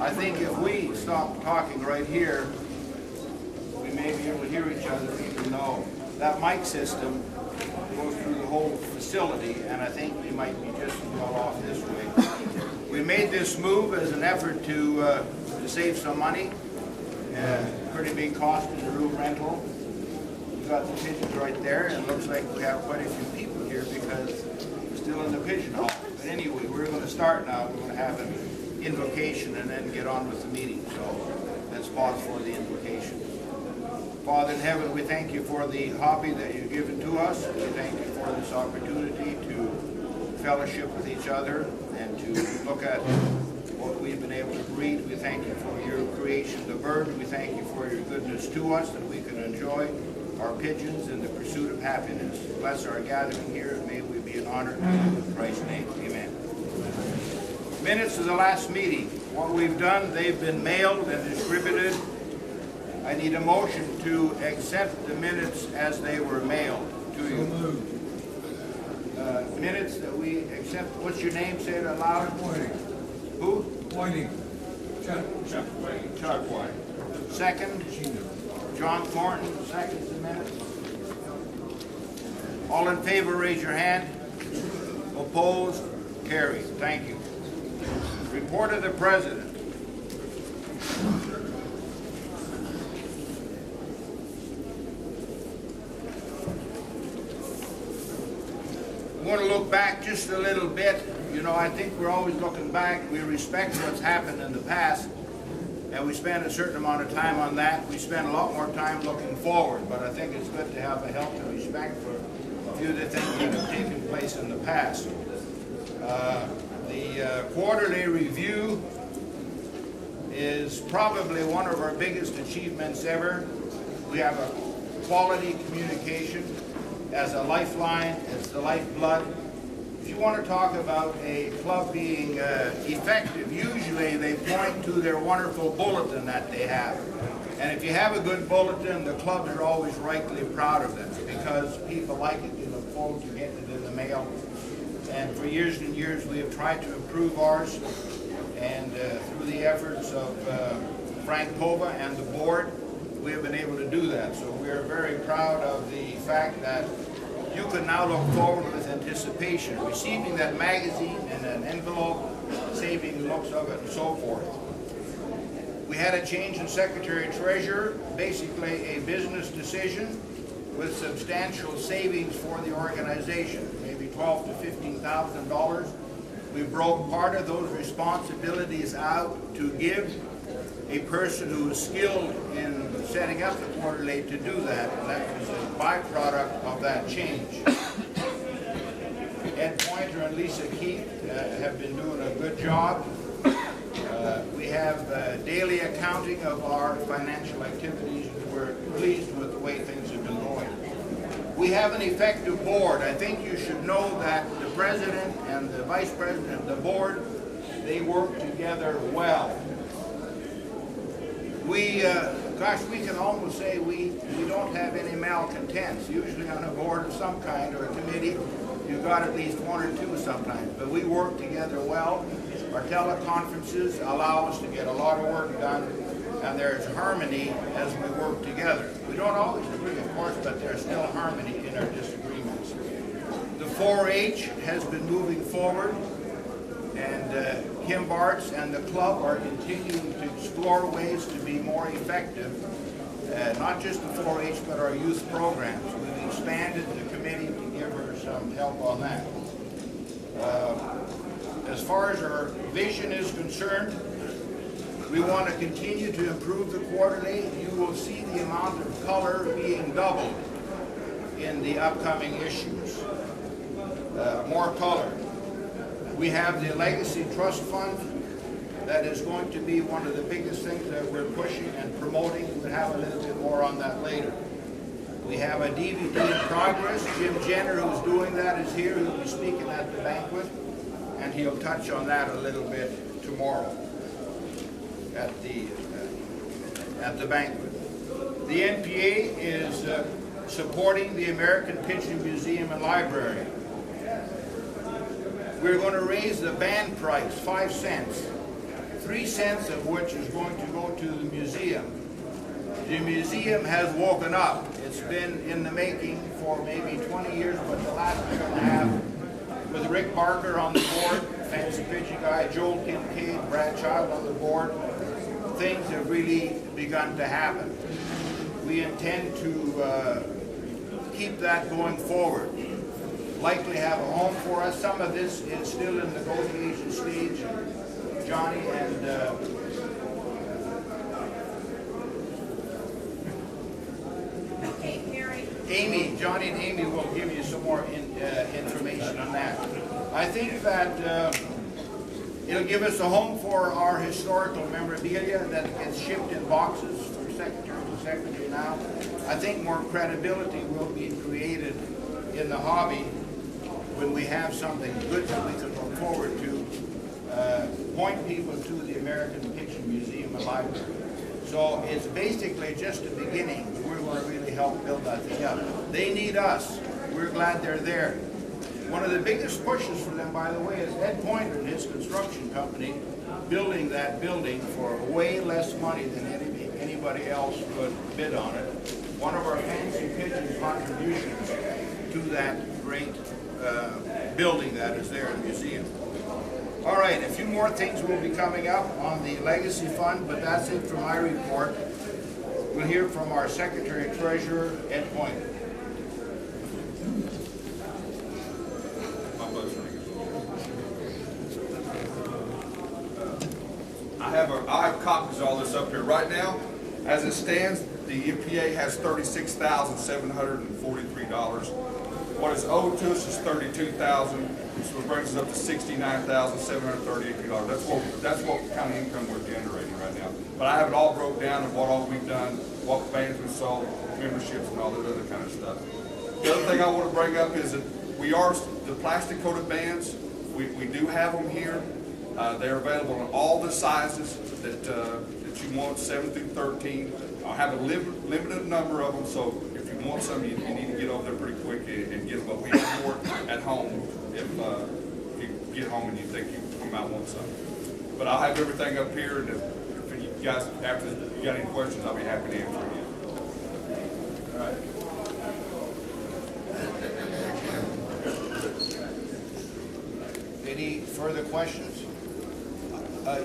I think if we stop talking right here, we may be able to hear each other, even though that mic system goes through the whole facility, and I think we might be just well off this way. We made this move as an effort to save some money. Pretty big cost in the room rental. We've got the pigeons right there, and it looks like we have quite a few people here because we're still in the pigeon hall. But anyway, we're going to start now. We're going to have an invocation and then get on with the meeting. So let's pause for the invocation. Father in heaven, we thank you for the hobby that you've given to us. We thank you for this opportunity to fellowship with each other and to look at what we've been able to read. We thank you for your creation, the bird. We thank you for your goodness to us, that we can enjoy our pigeons in the pursuit of happiness. Bless our gathering here, and may we be an honor to you in Christ's name. Amen. Minutes of the last meeting. What we've done, they've been mailed and distributed. I need a motion to accept the minutes as they were mailed to you. Minutes that we accept. What's your name? Say it aloud. Whiting. Who? Whiting. Chuck Whiting. Chuck Whiting. Second. John Thornton seconds the minutes. All in favor, raise your hand. Opposed? Carried. Thank you. Report of the President. I want to look back just a little bit. You know, I think we're always looking back. We respect what's happened in the past, and we spend a certain amount of time on that. We spend a lot more time looking forward, but I think it's good to have a healthy respect for a few of the things that have taken place in the past. The quarterly review is probably one of our biggest achievements ever. We have a quality communication as a lifeline, as the lifeblood. If you want to talk about a club being effective, usually they point to their wonderful bulletin that they have. And if you have a good bulletin, the clubs are always rightly proud of them because people like it. They look forward to getting it in the mail. And for years and years, we have tried to improve ours. And through the efforts of Frank Pova and the board, we have been able to do that. So we are very proud of the fact that you can now look forward with anticipation, receiving that magazine in an envelope, saving looks of it, and so forth. We had a change in Secretary-Treasurer, basically a business decision with substantial savings for the organization, maybe $12,000 to $15,000. We broke part of those responsibilities out to give a person who is skilled in setting up the quarterly to do that, and that was a byproduct of that change. Ed Pointer and Lisa Keith have been doing a good job. We have daily accounting of our financial activities. We're pleased with the way things have been going. We have an effective board. I think you should know that the president and the vice president of the board, they work together well. We can almost say we don't have any malcontents. Usually on a board of some kind or a committee, you've got at least one or two sometimes. But we work together well. Our teleconferences allow us to get a lot of work done, and there's harmony as we work together. We don't always agree, of course, but there's still harmony in our disagreements. The 4-H has been moving forward, and Kim Bartz and the club are continuing to explore ways to be more effective, not just the 4-H, but our youth programs. We've expanded the committee to give her some help on that. As far as our vision is concerned, we want to continue to improve the quarterly. You will see the amount of color being doubled in the upcoming issues. More color. We have the Legacy Trust Fund. That is going to be one of the biggest things that we're pushing and promoting. We'll have a little bit more on that later. We have a DVD in progress. Jim Jenner, who's doing that, is here. He'll be speaking at the banquet, and he'll touch on that a little bit tomorrow at the banquet. The NPA is supporting the American Pigeon Museum and Library. We're going to raise the band price 5 cents, 3 cents of which is going to go to the museum. The museum has woken up. It's been in the making for maybe 20 years, but the last year and a half, with Rick Barker on the board, fancy pigeon guy, Joel Kincaid, Brad Child on the board, things have really begun to happen. We intend to keep that going forward. Likely have a home for us. Some of this is still in the negotiation stage. Johnny and Johnny and Amy will give you some more information on that. I think that it'll give us a home for our historical memorabilia that gets shipped in boxes from secretary to secretary now. I think more credibility will be created in the hobby when we have something good that we can look forward to, point people to the American Pigeon Museum and Library. So it's basically just a beginning. We're going to really help build that thing up. They need us. We're glad they're there. One of the biggest pushes for them, by the way, is Ed Pointer and his construction company building that building for way less money than anybody else could bid on it. One of our fancy pigeon contributions to that great building that is there in the museum. All right, a few more things will be coming up on the Legacy Fund, but that's it for my report. We'll hear from our Secretary Treasurer, Ed Pointer. I have copies of all this up here right now. As it stands, the NPA has $36,743. What is owed to us is $32,000, so it brings us up to $69,738. That's what kind of income we're generating right now. But I have it all broke down of what all we've done, what bands we sold, memberships, and all that other kind of stuff. The other thing I want to bring up is that the plastic coated bands. We do have them here. They're available in all the sizes that you want, 7 through 13. I have a limited number of them, so if you want some, you need to get over there pretty quick and get them. But we have more at home if you get home and you think you might want some. But I'll have everything up here, and if you guys, after you got any questions, I'll be happy to answer you. All right. Any further questions?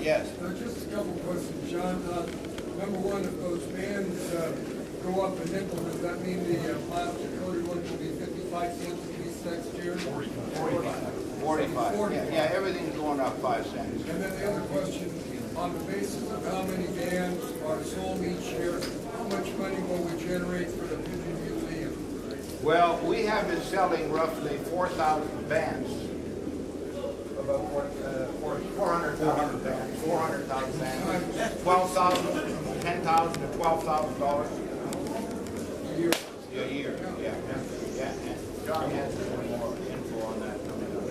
Yes. Just a couple questions, John. Number one, if those bands go up in nickel, does that mean the plastic coated one will be 55 cents a piece next year? 45. Yeah, everything's going up 5 cents. And then the other question, on the basis of how many bands are sold each year, how much money will we generate for the Pigeon Museum? Well, we have been selling roughly 4,000 bands. About 400,000 bands. 400,000 bands. 12,000, 10,000 to $12,000 A year. a year. Yeah. And John has some more info on that coming up.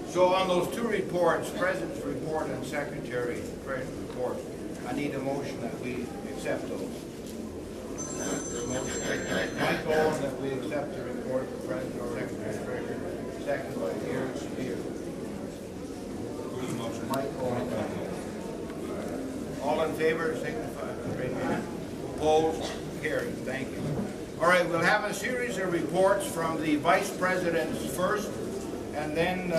So on those two reports, President's report and Secretary Treasurer's report, I need a motion that we accept those. Michael, that we accept the report of the President or Secretary Treasurer. Second by Aaron Spear. Michael. All in favor, signify by raising your hand. Opposed? Carried. Thank you. All right, we'll have a series of reports from the Vice Presidents first, and then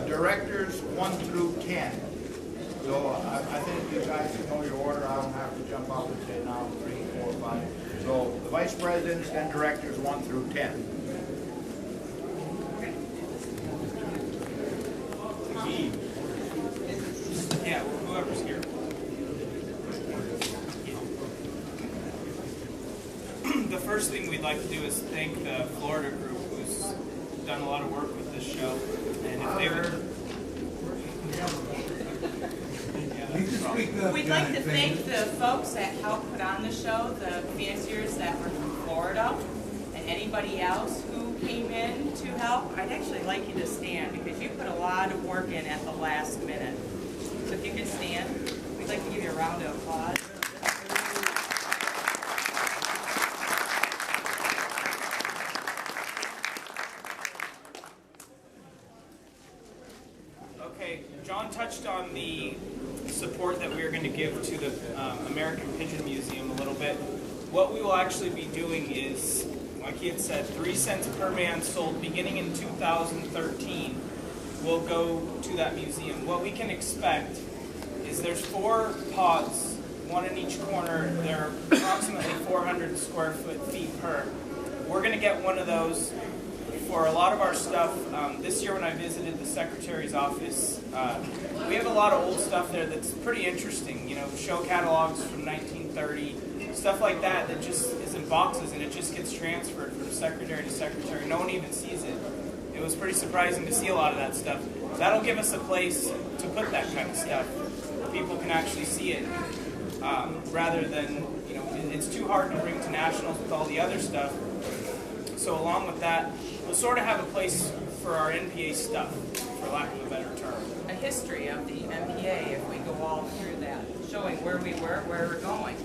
Directors 1 through 10. So I think you guys know your order. I don't have to jump up and say now 3, 4, 5. So the Vice Presidents and Directors 1 through 10. Yeah, whoever's here. first thing we'd like to do is thank the Florida group who's done a lot of work with this show. And if they were... We'd like to thank the folks that helped put on the show, the fanciers that were from Florida, and anybody else who came in to help. I'd actually like you to stand because you put a lot of work in at the last minute. So if you could stand, we'd like to give you a round of applause. Okay, John touched on the support that we are going to give to the American Pigeon Museum a little bit. What we will actually be doing is, like he had said, 3 cents per man sold beginning in 2013 will go to that museum. What we can expect is there's 4 pods, 1 in each corner. They're approximately 400 square feet per. We're going to get one of those for a lot of our stuff. This year when I visited the Secretary's office, we have a lot of old stuff there that's pretty interesting. You know, show catalogs from 1930, stuff like that that just is in boxes and it just gets transferred from secretary to secretary. No one even sees it. It was pretty surprising to see a lot of that stuff. That'll give us a place to put that kind of stuff where people can actually see it, rather than, you know, it's too hard to bring to nationals with all the other stuff. So along with that, we'll sort of have a place for our NPA stuff, for lack of a better term. A history of the NPA, if we go all through that, showing where we were, where we're going.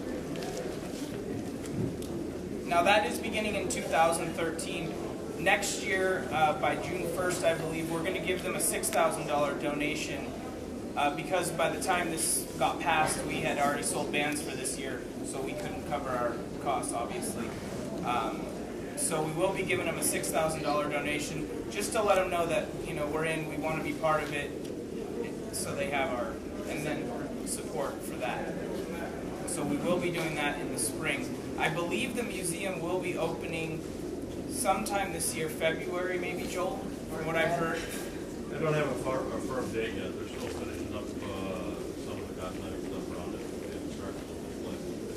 Now that is beginning in 2013. Next year, by June 1st, I believe, we're going to give them a $6,000 donation because by the time this got passed, we had already sold bands for this year, so we couldn't cover our costs, obviously. So we will be giving them a $6,000 donation just to let them know that, you know, we're in, we want to be part of it, so they have our, and then support for that. So we will be doing that in the spring. I believe the museum will be opening sometime this year, February maybe, Joel, from what I've heard. They don't have a firm date yet. They're still finishing up some of the cosmetic stuff around it.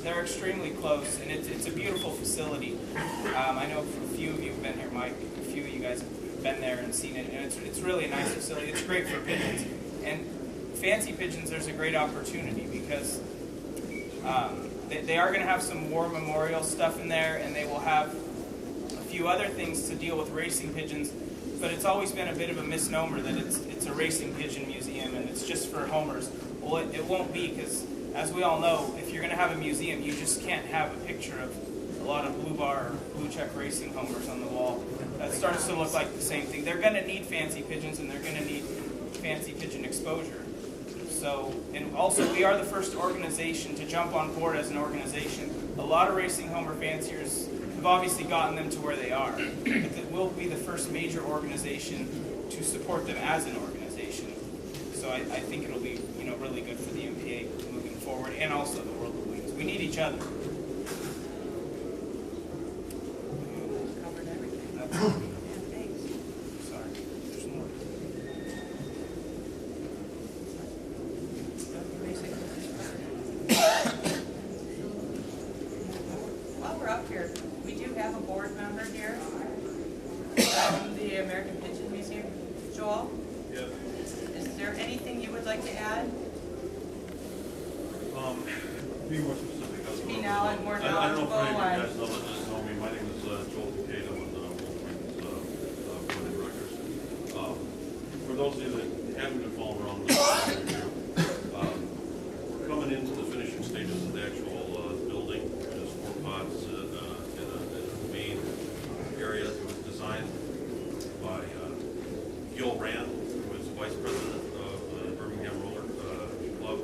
They're extremely close, and it's a beautiful facility. I know a few of you have been here, Mike. A few of you guys have been there and seen it, and it's really a nice facility. It's great for pigeons. And fancy pigeons, there's a great opportunity because they are going to have some war memorial stuff in there, and they will have a few other things to deal with racing pigeons. But it's always been a bit of a misnomer that it's a racing pigeon museum and it's just for homers. Well, it won't be, because as we all know, if you're going to have a museum, you just can't have a picture of a lot of blue bar or blue check racing homers on the wall. That starts to look like the same thing. They're going to need fancy pigeons and they're going to need fancy pigeon exposure. So, and also we are the first organization to jump on board as an organization. A lot of racing homer fanciers have obviously gotten them to where they are, but it will be the first major organization to support them as an organization. So I think it'll be, you know, really good for the NPA moving forward, and also the World of Wings. We need each other. Covered everything. That's, Yeah, thanks. sorry, there's more. While we're up here, we do have a board member here from the American Pigeon Museum. Joel, Yeah. is there anything you would like to add? Be more specific. Be now more I don't know if any of you knowledgeable guys know that just know me. My name is Joel Takeda with Wolfman's Board of Directors. For those of you that haven't been following around the review, we're coming into the finishing stages of the actual building. There's 4 pods in a main area. It was designed by Gil Rand, who was vice president of the Birmingham Roller Club,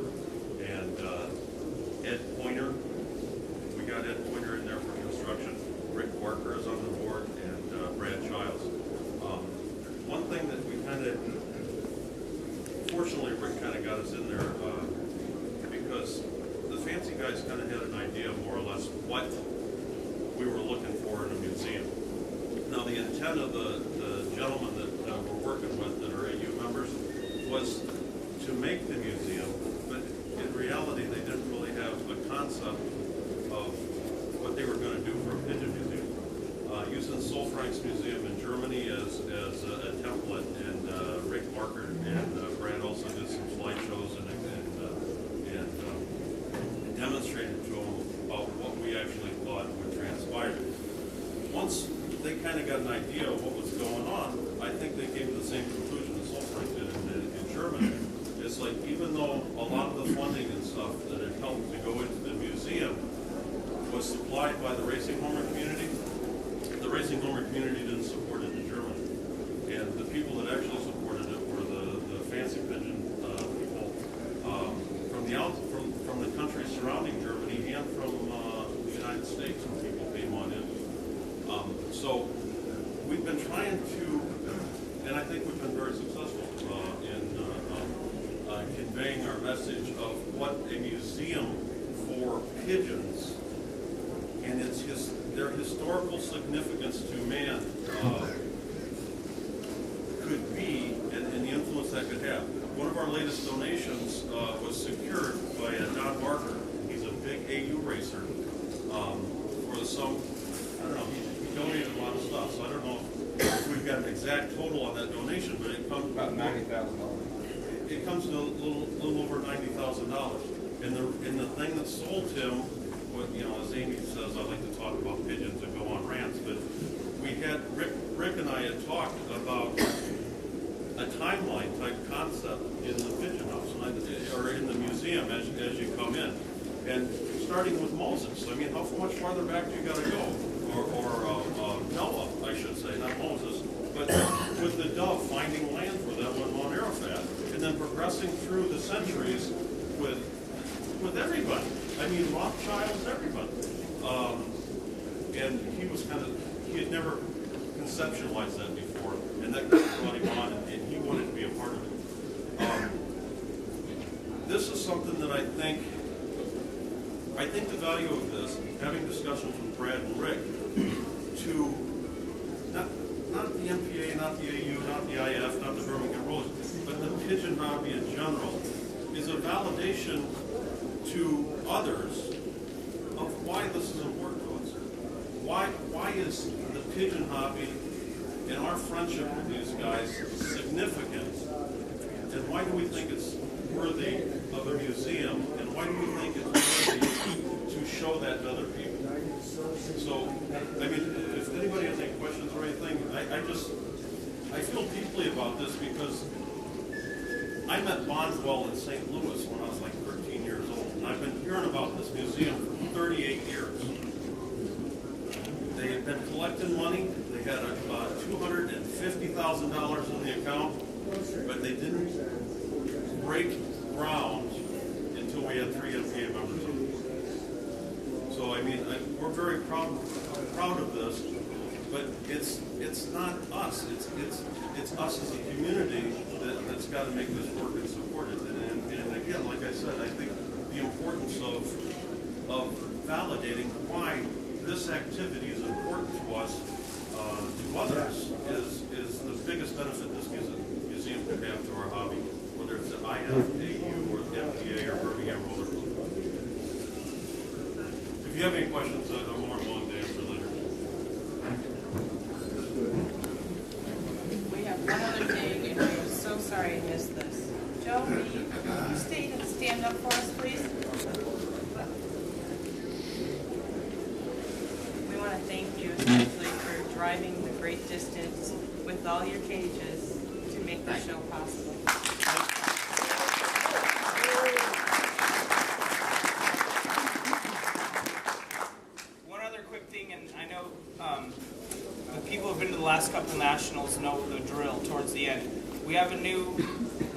and Ed Pointer. We got Ed Pointer in there for construction. Rick Barker is on the board, and Brad Childs. One thing that we kind of, fortunately, Rick kind of got us in there because the fancy guys kind of had an idea, more or less, what we were looking for in a museum. Now, the intent of the gentlemen that we're working with that are AU members was to make the museum, but in reality, they didn't really have a concept of what they were going to do for a pigeon museum. using Solfrank's Museum in Germany as a template, and Rick Marker and Brad also did some slideshows and demonstrated to them about what we actually thought would transpire. Once they kind of got an idea of what was going on, I think they came to the same conclusion as Solfrank did in Germany. It's like, even though a lot of the funding and stuff that had helped to go into the museum was supplied by the Racing Homer community, the Racing Homer community didn't support it in Germany. And the people that actually supported it were the fancy pigeon people from the countries surrounding Germany and from the United States, when people came on in. So we've been trying to, and I think we've been very successful in conveying our message of what a museum for pigeons and their historical significance to man could be, and the influence that could have. One of our latest donations was secured by Don Barker. He's a big AU racer. For some, I don't know, he donated a lot of stuff, so I don't know if we've got an exact total on that donation, but it comes About $90,000. it comes to a little over $90,000. And the thing that sold him, what, you know, as Amy says, I like to talk about pigeons and go on rants, but we had Rick and I had talked about a timeline type concept in the pigeon house, or in the museum as you come in, and starting with Moses. I mean, how much farther back do you got to go? Or Noah, I should say, not Moses, but with the dove finding land for them on Mount Arafat, and then progressing through the centuries with everybody. I mean, Rothschilds, everybody. And he had never conceptualized that before, and that brought him on, and he wanted to be a part of it. This is something that I think the value of this, having discussions with Brad and Rick, to not the NPA, not the AU, not the IF, not the Birmingham Rollers, but the pigeon hobby in general, is a validation to others of why this is important to us. Why is the pigeon hobby and our friendship with these guys significant? And why do we think it's worthy of a museum? And why do we think it's worthy to show that to other people? So, I mean, if anybody has any questions or anything, I feel deeply about this because I met Bonswell in St. Louis when I was like 13 years old, and I've been hearing about this museum for 38 years. They had been collecting money. They had $250,000 in the account, but they didn't break ground until we had 3 NPA members on board. So I mean, we're very proud of this, but it's not us. It's us as a community that's got to make this work and support it. And again, like I said, I think the importance of validating why this activity is important to us, to others, is the biggest benefit this museum could have to our hobby, whether it's the IF, AU, or the NPA, or Birmingham Roller Club. If you have any questions, I'm more than willing to answer later. We have one other thing, and I'm so sorry I missed this. Joe, will you stay and stand up for us, please? We want to thank you especially for driving the great distance with all your cages to make the show possible. One other quick thing, and I know the people who've been to the last couple nationals know the drill towards the end. We have a new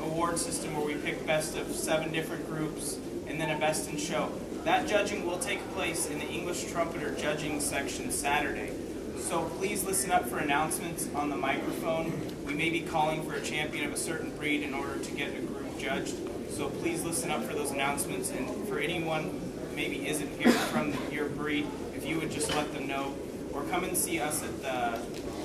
award system where we pick best of 7 different groups and then a best in show. That judging will take place in the English Trumpeter judging section Saturday. So please listen up for announcements on the microphone. We may be calling for a champion of a certain breed in order to get a group judged. So please listen up for those announcements. And for anyone who maybe isn't here from your breed, if you would just let them know, or come and see us at the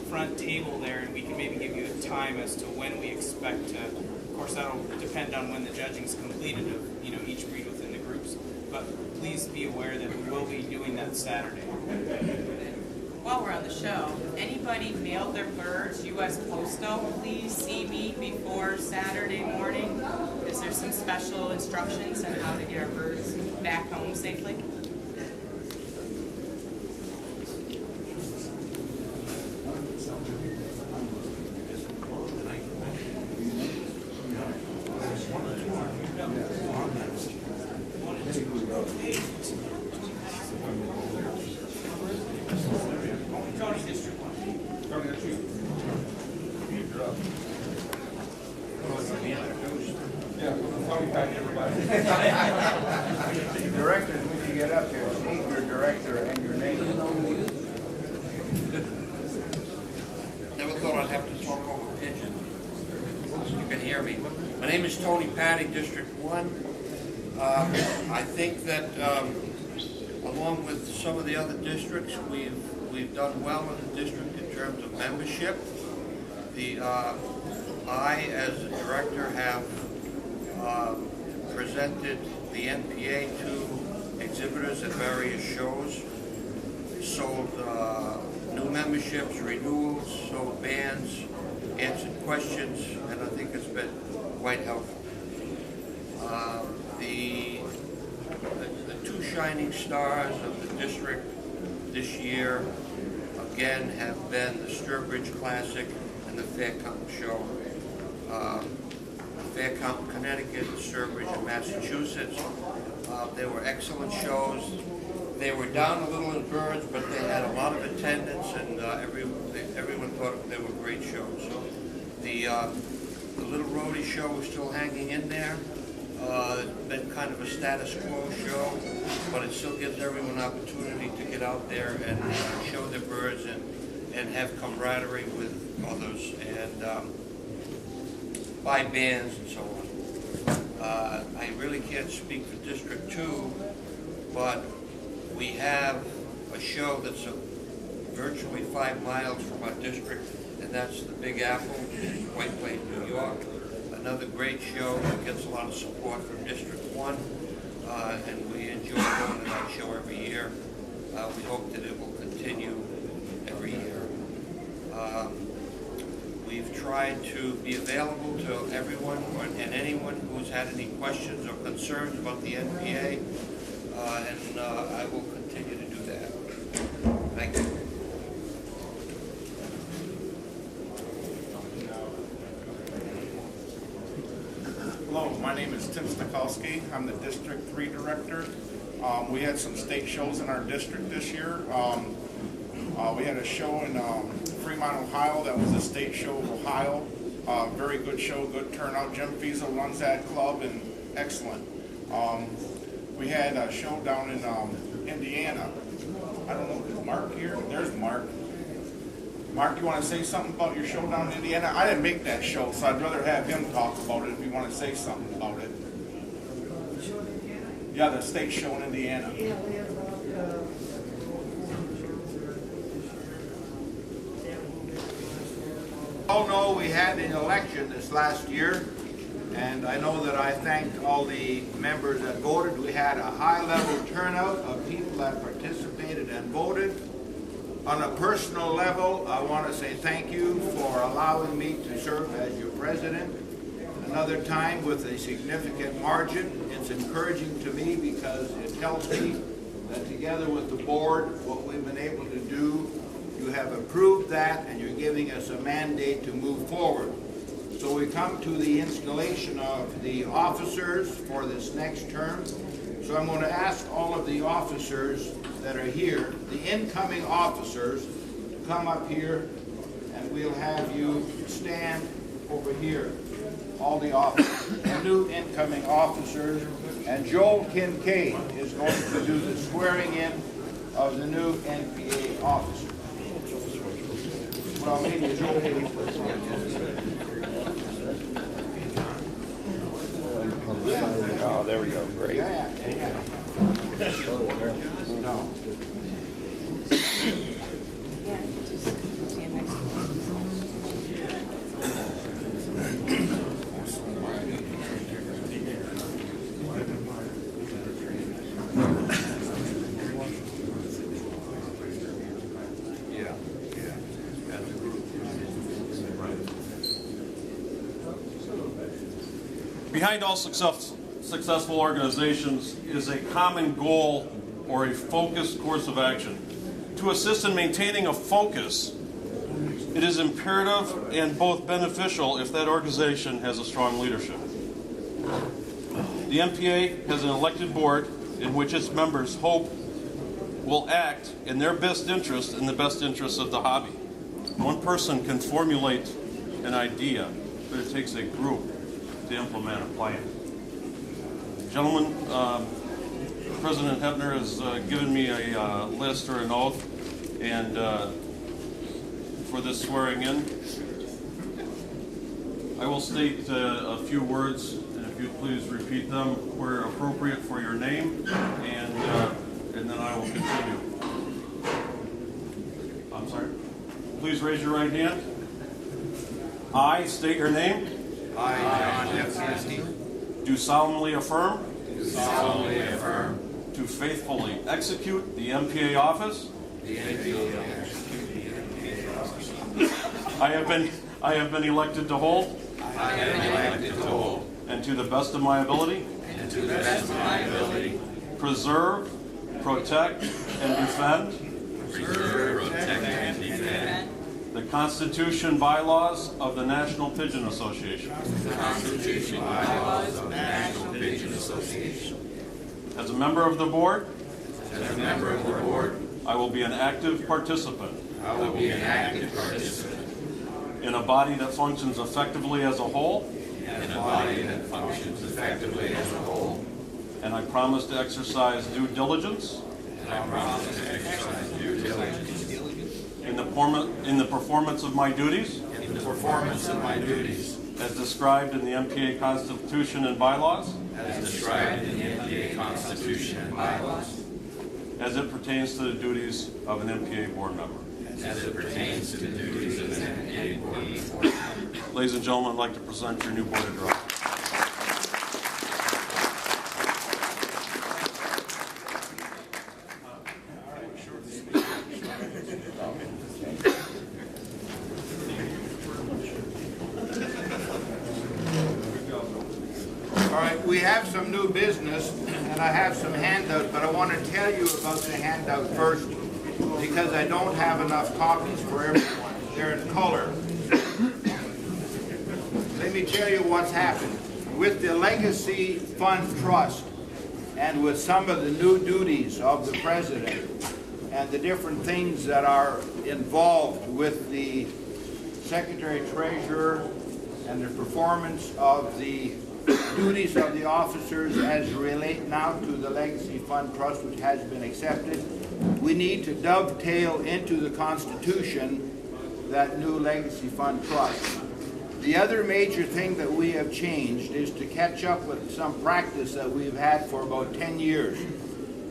front table there, and we can maybe give you a time as to when we expect to. Of course, that'll depend on when the judging's completed of each breed within the groups. But please be aware that we will be doing that Saturday. while we're on the show, anybody mailed their birds U.S. Postal, please see me before Saturday morning, because there's some special instructions on how to get our birds back home safely. Directors, when you get up here, state your director and your name. Never thought I'd have to talk over pigeon. You can hear me. My name is Tony Patty, District 1. I think that along with some of the other districts, we've done well in the district in terms of membership. I, as a director, have presented the NPA to exhibitors at various shows, sold new memberships, renewals, sold bands, answered questions, and I think it's been quite helpful. The two shining stars of the district this year, again, have been the Sturbridge Classic and the Faircount Show. Faircount in Connecticut, Sturbridge in Massachusetts. They were excellent shows. They were down a little in birds, but they had a lot of attendance, and everyone thought they were great shows. So the Little Roadie show was still hanging in there. It's been kind of a status quo show, but it still gives everyone an opportunity to get out there and show their birds and have camaraderie with others and buy bands and so on. I really can't speak for District 2, but we have a show that's virtually 5 miles from our district, and that's the Big Apple in White Plains, New York. Another great show that gets a lot of support from District 1, and we enjoy going to that show every year. We hope that it will continue every year. We've tried to be available to everyone and anyone who's had any questions or concerns about the NPA, and I will continue to do that. Thank you. Hello, my name is Tim Stakowski. I'm the District 3 Director. We had some state shows in our district this year. We had a show in Fremont, Ohio. That was the State Show of Ohio. Very good show, good turnout. Jim Fiesel runs that club, and excellent. We had a show down in Indiana. I don't know, is Mark here? There's Mark. Mark, you want to say something about your show down in Indiana? I didn't make that show, so I'd rather have him talk about it if you want to say something about it. Yeah, the state show in Indiana. All know we had an election this last year, and I know that I thank all the members that voted. We had a high-level turnout of people that participated and voted. On a personal level, I want to say thank you for allowing me to serve as your president another time with a significant margin. It's encouraging to me because it tells me that together with the board, what we've been able to do, you have approved that and you're giving us a mandate to move forward. So we come to the installation of the officers for this next term. So I'm going to ask all of the officers that are here, the incoming officers, to come up here, and we'll have you stand over here. All the officers, the new incoming officers, and Joel Kincaid is going to do the swearing in of the new NPA officers. Well, maybe Joel will. Oh, there we go. Great. Yeah. No. Behind all successful organizations is a common goal or a focused course of action. To assist in maintaining a focus, it is imperative and both beneficial if that organization has a strong leadership. The NPA has an elected board in which its members hope will act in their best interest and the best interest of the hobby. One person can formulate an idea, but it takes a group to implement a plan. Gentlemen, President Hebner has given me a list or an oath, and for this swearing in, I will state a few words, and if you'd please repeat them where appropriate for your name, and then I will continue. I'm sorry. Please raise your right hand. I state your name. I, John F. Caskey, Do solemnly affirm do solemnly affirm to faithfully execute the NPA office the NPA I have been elected to hold, I have been elected to hold, and to the best of my ability, and to the best of my ability, preserve, protect, and defend preserve, protect, and defend the Constitution bylaws of the National Pigeon Association. the Constitution and bylaws of the National Pigeon Association. As a member of the board, As a member of the board, I will be an active participant I will be an active participant in a body that functions effectively as a whole, in a body that functions effectively as a whole, and I promise to exercise due diligence and I promise to exercise due diligence in the performance of my duties in the performance of my duties as described in the NPA Constitution and bylaws, as described in the NPA Constitution and bylaws, as it pertains to the duties of an NPA board member. as it pertains to the duties of an NPA board member. Ladies and gentlemen, I'd like to present your new board of directors. All right, we have some new business, and I have some handouts, but I want to tell you about the handout first, because I don't have enough copies for everyone. They're in color. Let me tell you what's happened. With the Legacy Fund Trust, and with some of the new duties of the president, and the different things that are involved with the Secretary-Treasurer, and the performance of the duties of the officers as relate now to the Legacy Fund Trust, which has been accepted, we need to dovetail into the Constitution that new Legacy Fund Trust. The other major thing that we have changed is to catch up with some practice that we've had for about 10 years.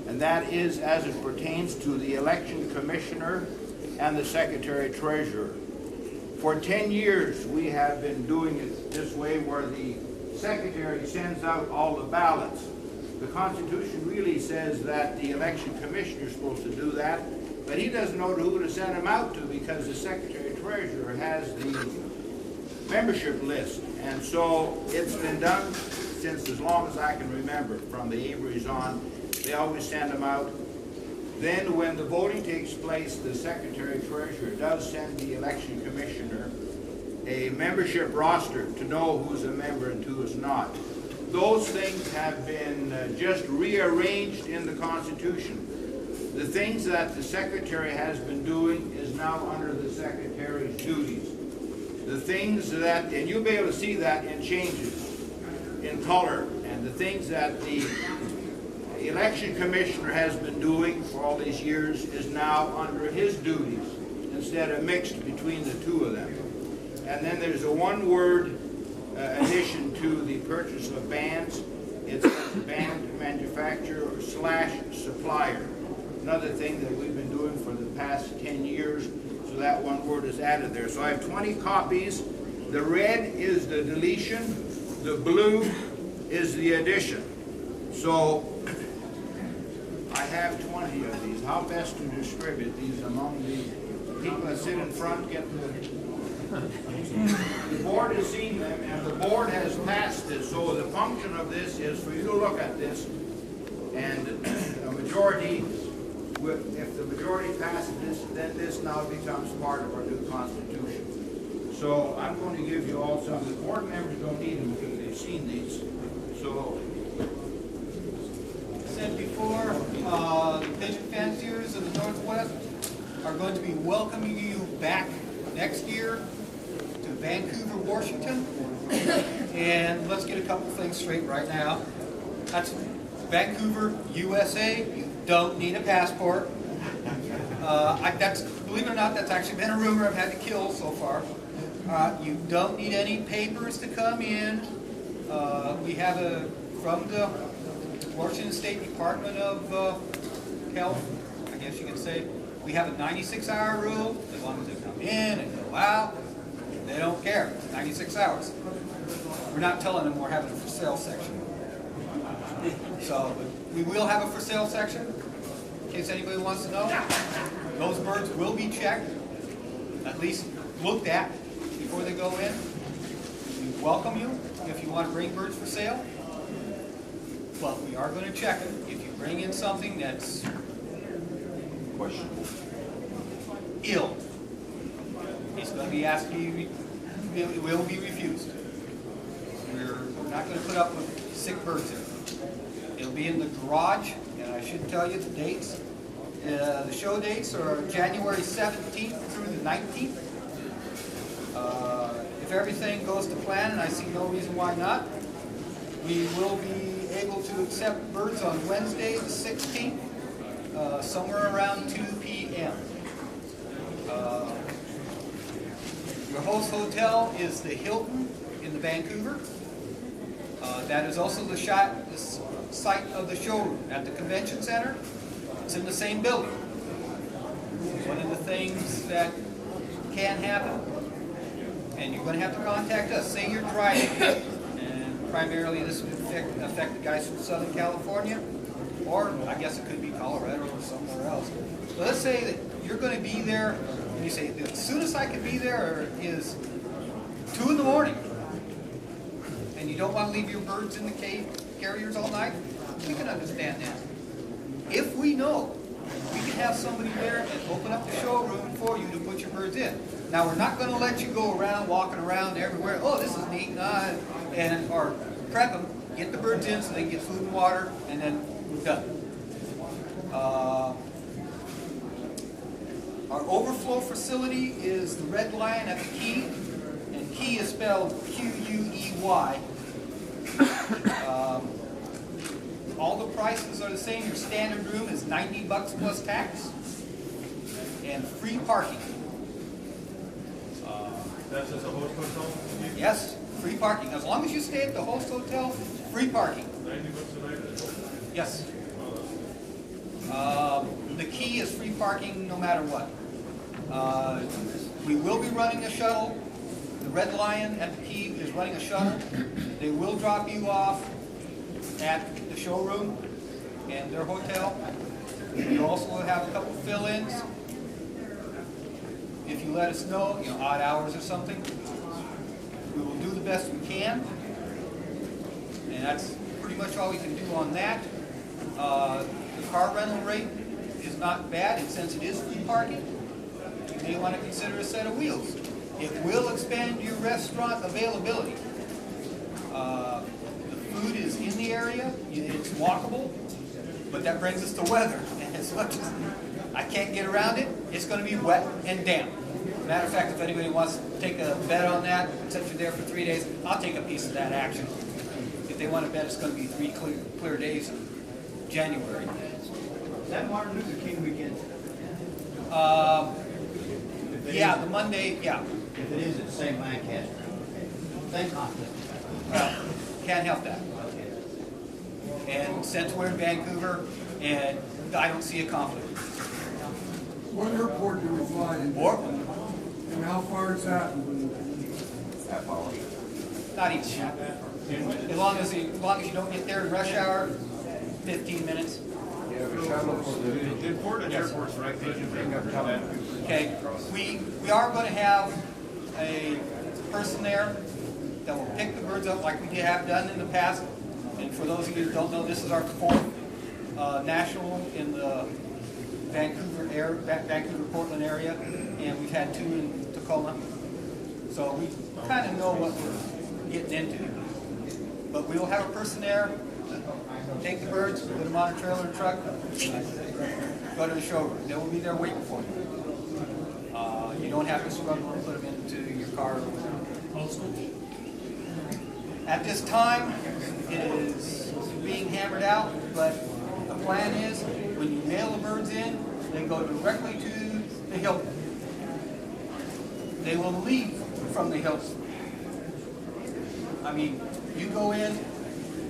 And that is as it pertains to the election commissioner and the secretary-treasurer. For 10 years, we have been doing it this way, where the secretary sends out all the ballots. The Constitution really says that the election commissioner is supposed to do that, but he doesn't know who to send them out to, because the secretary-treasurer has the membership list. And so it's been done since as long as I can remember, from the Averys on. They always send them out. Then when the voting takes place, the secretary-treasurer does send the election commissioner a membership roster to know who's a member and who is not. Those things have been just rearranged in the Constitution. The things that the secretary has been doing is now under the secretary's duties. The things that, and you'll be able to see that in changes in color, and the things that the election commissioner has been doing for all these years is now under his duties, instead of mixed between the two of them. And then there's a one-word addition to the purchase of bands. It's band manufacturer / supplier. Another thing that we've been doing for the past 10 years, so that one word is added there. So I have 20 copies. The red is the deletion, the blue is the addition. So I have 20 of these. How best to distribute these among the people that sit in front? Get the The board has seen them, and the board has passed this, so the function of this is for you to look at this, and a majority, if the majority passes this, then this now becomes part of our new constitution. So I'm going to give you all some, the board members don't need them because they've seen these, so. Said before, the pigeon fanciers of the Northwest are going to be welcoming you back next year to Vancouver, Washington. And let's get a couple things straight right now. That's Vancouver, USA. You don't need a passport. Believe it or not, that's actually been a rumor I've had to kill so far. You don't need any papers to come in. We have from the Washington State Department of Health, I guess you could say, we have a 96-hour rule. As long as they come in and go out, they don't care. It's 96 hours. We're not telling them we're having a for sale section. So we will have a for sale section, in case anybody wants to know. Those birds will be checked, at least looked at before they go in. We welcome you if you want to bring birds for sale. But we are going to check it. If you bring in something that's questionable, ill, it's going to be asked you, it will be refused. We're not going to put up with sick birds here. It'll be in the garage, and I should tell you the dates. The show dates are January 17th through the 19th. If everything goes to plan, and I see no reason why not, we will be able to accept birds on Wednesday the 16th, somewhere around 2 p.m. Your host hotel is the Hilton in the Vancouver. That is also the site of the showroom at the convention center. It's in the same building. One of the things that can happen, and you're going to have to contact us. Say you're driving, and primarily this would affect the guys from Southern California, or I guess it could be Colorado or somewhere else. So let's say that you're going to be there, and you say, the soonest I can be there is 2 in the morning, and you don't want to leave your birds in the carriers all night. We can understand that. If we know, we can have somebody there and open up the showroom for you to put your birds in. Now, we're not going to let you go around, walking around everywhere. Oh, this is neat, or prep them, get the birds in so they can get food and water, and then we're done. Our overflow facility is the Red Lion at the Key, and Key is spelled Q-U-E-Y. All the prices are the same. Your standard room is $90 plus tax, and free parking. That's just a host hotel? Yes, free parking. As long as you stay at the host hotel, free parking. $90 a night? Yes. The Key is free parking no matter what. We will be running a shuttle. The Red Lion at the Key is running a shuttle. They will drop you off at the showroom and their hotel. We also will have a couple fill-ins. If you let us know, odd hours or something, we will do the best we can. And that's pretty much all we can do on that. The car rental rate is not bad, and since it is free parking, you may want to consider a set of wheels. It will expand your restaurant availability. The food is in the area, it's walkable, but that brings us to weather. And as much as I can't get around it, it's going to be wet and damp. Matter of fact, if anybody wants to take a bet on that, since you're there for 3 days, I'll take a piece of that action. If they want to bet it's going to be 3 clear days in January. Is that Martin Luther King weekend? Yeah, the Monday, yeah. If it is, it's St. Lancaster. Same conflict. Well, can't help that. And since we're in Vancouver, and I don't see a conflict. What airport do we fly in? Portland, And how far is that? not even that. As long as you don't get there in rush hour, 15 minutes. The Portage Airport's right there. You bring up Vancouver. Okay, we are going to have a person there that will pick the birds up like we have done in the past. And for those of you who don't know, this is our fourth national in the Vancouver, Portland area, and we've had 2 in Tacoma. So we kind of know what we're getting into. But we will have a person there, take the birds, put them on a trailer and truck, go to the showroom. They will be there waiting for you. You don't have to struggle to put them into your car or whatever. At this time, it is being hammered out, but the plan is when you mail the birds in, they go directly to the Hilton. They will leave from the Hilton. I mean, you go in,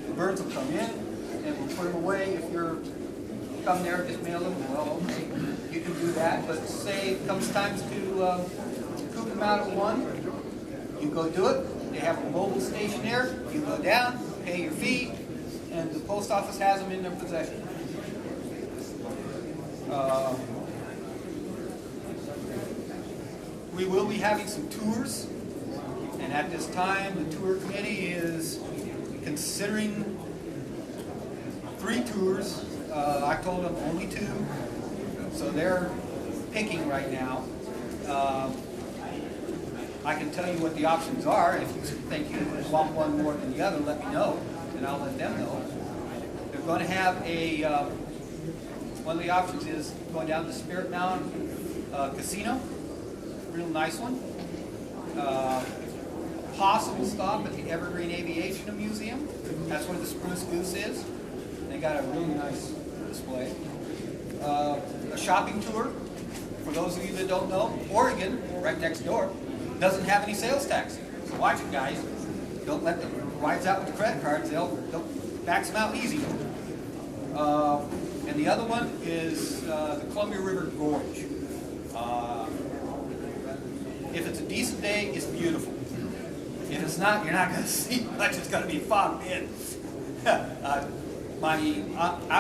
the birds will come in, and we'll put them away. If you're come there, just mail them, well, okay, you can do that. But say it comes time to coop them out at 1, you go do it. They have a mobile station there. You go down, pay your fee, and the post office has them in their possession. We will be having some tours, and at this time, the tour committee is considering 3 tours. I told them only 2, so they're picking right now. I can tell you what the options are. If you think you want one more than the other, let me know, and I'll let them know. They're going to have a, one of the options is going down to Spirit Mountain Casino, real nice one. Possible stop at the Evergreen Aviation Museum. That's where the Spruce Goose is. They got a really nice display. A shopping tour. For those of you that don't know, Oregon, right next door, doesn't have any sales tax. So watch it, guys. Don't let the wives out with the credit cards. They'll back them out easy. And the other one is the Columbia River Gorge. If it's a decent day, it's beautiful. If it's not, you're not going to see much. It's going to be fogged in. I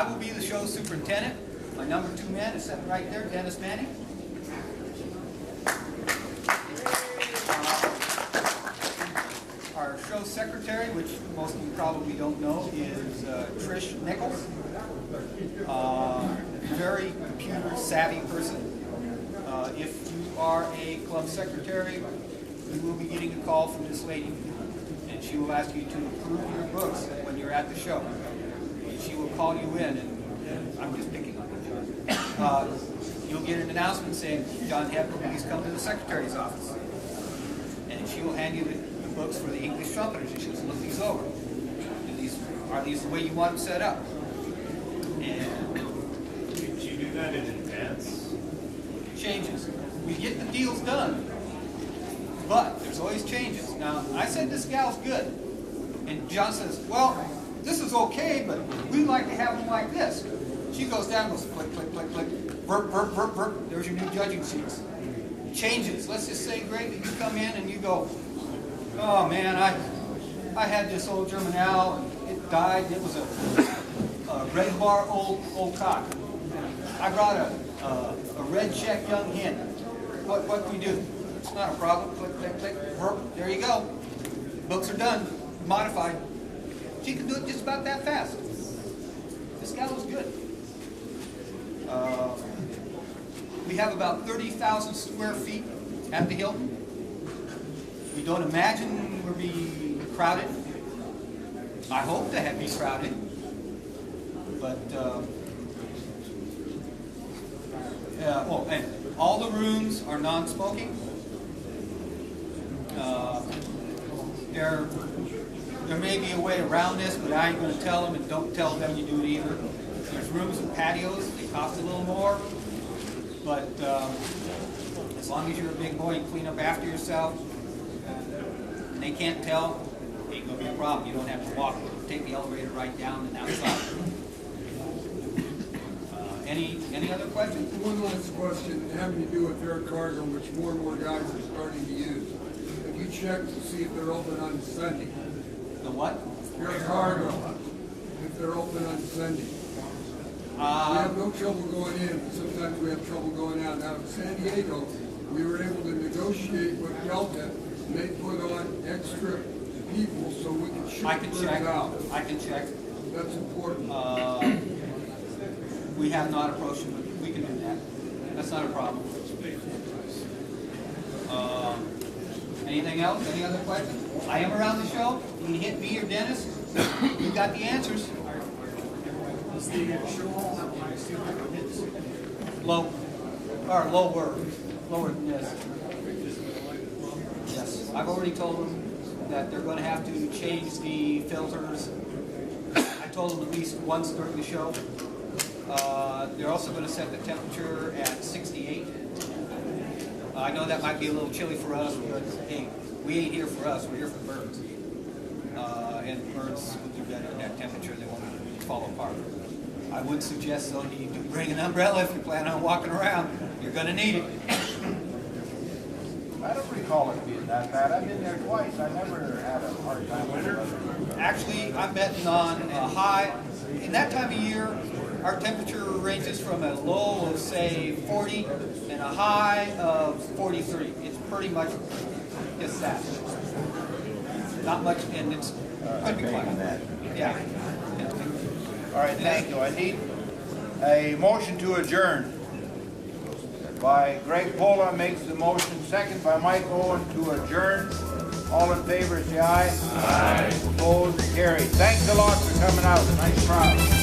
will be the show superintendent. My number 2 man is sitting right there, Dennis Manning. Our show secretary, which most of you probably don't know, is Trish Nichols. Very computer savvy person. If you are a club secretary, you will be getting a call from this lady, and she will ask you to approve your books when you're at the show. And she will call you in, and I'm just picking on you. You'll get an announcement saying, John Hebner, please come to the secretary's office. And she will hand you the books for the English trumpeters, and she'll look these over. Are these the way you want them set up? And do you do that in advance? Changes. We get the deals done, but there's always changes. Now, I said this gal's good, and John says, well, this is okay, but we'd like to have them like this. She goes down, goes click, click, click, click, burp, burp, burp, burp. There's your new judging sheets. Changes. Let's just say, Greg, that you come in and you go, oh man, I had this old German owl, and it died. It was a red bar old cock. I brought a red check young hen. What do we do? It's not a problem. Click, click, click. Burp. There you go. Books are done. Modified. She can do it just about that fast. This gal was good. We have about 30,000 square feet at the Hilton. We don't imagine we'll be crowded. I hope to be crowded. But, and all the rooms are non-smoking. There may be a way around this, but I ain't going to tell them, and don't tell them you do it either. There's rooms with patios. They cost a little more. But as long as you're a big boy and clean up after yourself, and they can't tell, it ain't going to be a problem. You don't have to walk. Take the elevator right down and outside. Any other questions? One last question having to do with air cargo, which more and more guys are starting to use. Have you checked to see if they're open on Sunday? The what? Air cargo, if they're open on Sunday. We have no trouble going in, but sometimes we have trouble going out. Now in San Diego, we were able to negotiate with Delta, and they put on extra people so we could shoot I can birds check. out. I can check. That's important. We have not approached them, but we can do that. That's not a problem. Anything else? Any other questions? I am around the show. You can hit me or Dennis. You got the answers. Low, or lower than this. Yes, I've already told them that they're going to have to change the filters. I told them at least once during the show. They're also going to set the temperature at 68. I know that might be a little chilly for us, but hey, we ain't here for us, we're here for birds. And birds will do better at that temperature, they won't fall apart. I would suggest though you do bring an umbrella if you plan on walking around. You're going to need it. I don't recall it being that bad. I've been there twice. I never had a hard time with it. Actually, I'm betting on a high. In that time of year, our temperature ranges from a low of, say, 40 and a high of 43. It's pretty much just that. Not much, and it's could be quiet. Yeah. All right, thank you. I need a motion to adjourn. By Greg Pola makes the motion, second by Mike Owen to adjourn. All in favor, say aye. Aye. Opposed, carried. Thanks a lot for coming out. Nice crowd.